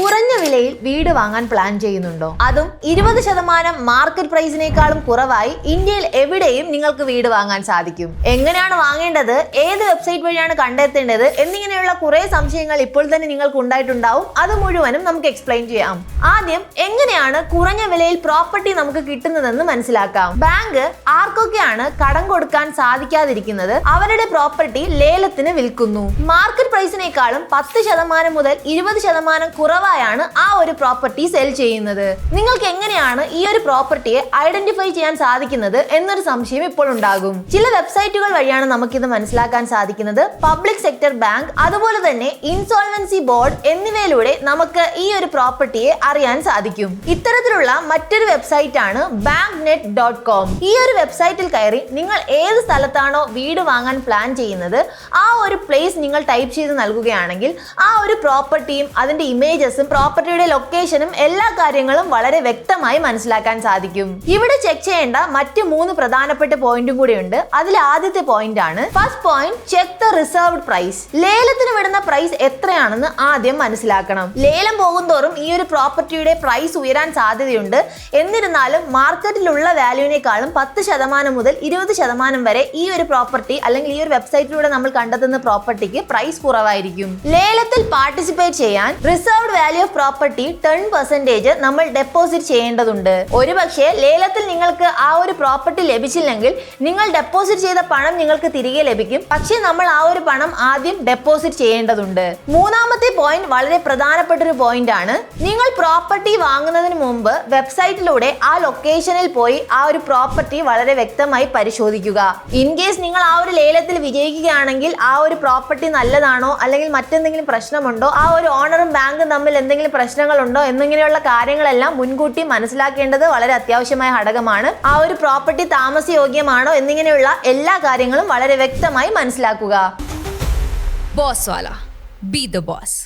കുറഞ്ഞ വിലയിൽ വീട് വാങ്ങാൻ പ്ലാൻ ചെയ്യുന്നുണ്ടോ? അതും 20% മാർക്കറ്റ് പ്രൈസിനേക്കാളും കുറവായി ഇന്ത്യയിൽ എവിടെയും നിങ്ങൾക്ക് വീട് വാങ്ങാൻ സാധിക്കും. എങ്ങനെയാണ് വാങ്ങേണ്ടത്, ഏത് വെബ്സൈറ്റ് വഴിയാണ് കണ്ടെത്തേണ്ടത് എന്നിങ്ങനെയുള്ള കുറെ സംശയങ്ങൾ ഇപ്പോൾ തന്നെ നിങ്ങൾക്ക് ഉണ്ടായിട്ടുണ്ടാവും. അത് മുഴുവനും നമുക്ക് എക്സ്പ്ലെയിൻ ചെയ്യാം. ആദ്യം എങ്ങനെയാണ് കുറഞ്ഞ വിലയിൽ പ്രോപ്പർട്ടി നമുക്ക് കിട്ടുന്നതെന്ന് മനസ്സിലാക്കാം. ബാങ്ക് ആർക്കൊക്കെയാണ് കടം കൊടുക്കാൻ സാധിക്കാതിരിക്കുന്നത് അവരുടെ പ്രോപ്പർട്ടി ലേലത്തിന് വിൽക്കുന്നു. മാർക്കറ്റ് പ്രൈസിനേക്കാളും 10% മുതൽ 20% കുറവായാണ് ആ ഒരു പ്രോപ്പർട്ടി സെൽ ചെയ്യുന്നത്. നിങ്ങൾക്ക് എങ്ങനെയാണ് ഈ ഒരു പ്രോപ്പർട്ടിയെ ഐഡന്റിഫൈ ചെയ്യാൻ സാധിക്കുന്നത് എന്നൊരു സംശയം ഇപ്പോൾ ഉണ്ടാകും. ചില വെബ്സൈറ്റുകൾ വഴിയാണ് നമുക്കിത് മനസ്സിലാക്കാൻ സാധിക്കുന്നത്. പബ്ലിക് സെക്ടർ ബാങ്ക്, അതുപോലെ തന്നെ ഇൻസോൾവൻസി ബോർഡ് എന്നിവയിലൂടെ നമുക്ക് ഈ ഒരു പ്രോപ്പർട്ടിയെ അറിയാൻ സാധിക്കും. ഇത്തരത്തിലുള്ള മറ്റൊരു വെബ്സൈറ്റ് ആണ് banknet.com. ഈ ഒരു വെബ്സൈറ്റിൽ കയറി നിങ്ങൾ ഏത് സ്ഥലത്താണോ വീട് വാങ്ങാൻ പ്ലാൻ ചെയ്യുന്നത് ആ ഒരു പ്ലേസ് നിങ്ങൾ ടൈപ്പ് ചെയ്ത് നൽകുകയാണെങ്കിൽ ആ ഒരു പ്രോപ്പർട്ടിയും അതിന്റെ ഇമേജസും പ്രോപ്പർട്ടിയുടെ ലൊക്കേഷനും എല്ലാ കാര്യങ്ങളും വളരെ വ്യക്തമായി മനസ്സിലാക്കാൻ സാധിക്കും. ഇവിടെ ചെക്ക് ചെയ്യേണ്ട മറ്റ് 3 പ്രധാനപ്പെട്ട പോയിന്റും കൂടി ഉണ്ട്. അതിൽ ആദ്യത്തെ പോയിന്റ് ആണ് first point, check the reserved price. ലേലത്തിന് വിടുന്ന പ്രൈസ് എത്രയാണെന്ന് ആദ്യം മനസ്സിലാക്കണം. ലേലം പോകുന്തോറും ഈ ഒരു പ്രോപ്പർട്ടിയുടെ പ്രൈസ് ഉയരാൻ സാധ്യതയുണ്ട്. എന്നിരുന്നാലും മാർക്കറ്റിലുള്ള വാല്യൂവിനേക്കാളും 10% മുതൽ 20% വരെ ഈ ഒരു പ്രോപ്പർട്ടി അല്ലെങ്കിൽ ഈ ഒരു വെബ്സൈറ്റിലൂടെ നമ്മൾ കണ്ടെത്തുന്ന പ്രോപ്പർട്ടിക്ക് പ്രൈസ് കുറവായിരിക്കും. ലേലത്തിൽ പാർട്ടിസിപ്പേറ്റ് ചെയ്യാൻ റിസർവ്ഡ് വാല്യൂ ഓഫ് പ്രോപ്പർട്ടി 10% നമ്മൾ ഡെപ്പോസിറ്റ് ചെയ്യേണ്ടതുണ്ട്. ഒരുപക്ഷെ ലേലത്തിൽ നിങ്ങൾക്ക് ആ ഒരു പ്രോപ്പർട്ടി ലഭിച്ചില്ലെങ്കിൽ നിങ്ങൾ ഡെപ്പോസിറ്റ് ചെയ്ത പണം നിങ്ങൾക്ക് തിരികെ ലഭിക്കും. പക്ഷേ നമ്മൾ ആ ഒരു പണം ആദ്യം ഡെപ്പോസിറ്റ് ചെയ്യേണ്ടതുണ്ട്. മൂന്നാമത്തെ പോയിന്റ് വളരെ പ്രധാനപ്പെട്ട ഒരു പോയിന്റ് ആണ്. നിങ്ങൾ പ്രോപ്പർട്ടി വാങ്ങുന്നതിന് മുമ്പ് വെബ്സൈറ്റിലൂടെ ആ ലൊക്കേഷനിൽ പോയി ആ ഒരു പ്രോപ്പർട്ടി വളരെ വ്യക്തമായി പരിശോധിക്കുക. ഇൻ കേസ് നിങ്ങൾ ആ ഒരു ലേലത്തിൽ വിജയിക്കുകയാണെങ്കിൽ ആ ഒരു പ്രോപ്പർട്ടി നല്ലതാണോ അല്ലെങ്കിൽ മറ്റെന്തെങ്കിലും പ്രശ്നമുണ്ടോ, ആ ഒരു ഓണറും ബാങ്കും തമ്മിൽ എന്തെങ്കിലും പ്രശ്നങ്ങളുണ്ടോ എന്നിങ്ങനെയുള്ള കാര്യങ്ങളെല്ലാം മുൻകൂട്ടി മനസ്സിലാക്കേണ്ടത് വളരെ അത്യാവശ്യമായ ഘടകമാണ്. ആ ഒരു പ്രോപ്പർട്ടി താമസയോഗ്യമാണോ എന്നിങ്ങനെയുള്ള എല്ലാ കാര്യങ്ങളും വളരെ വ്യക്തമായി മനസ്സിലാക്കുക. ബോസ് വാല, ബി ദ ബോസ്.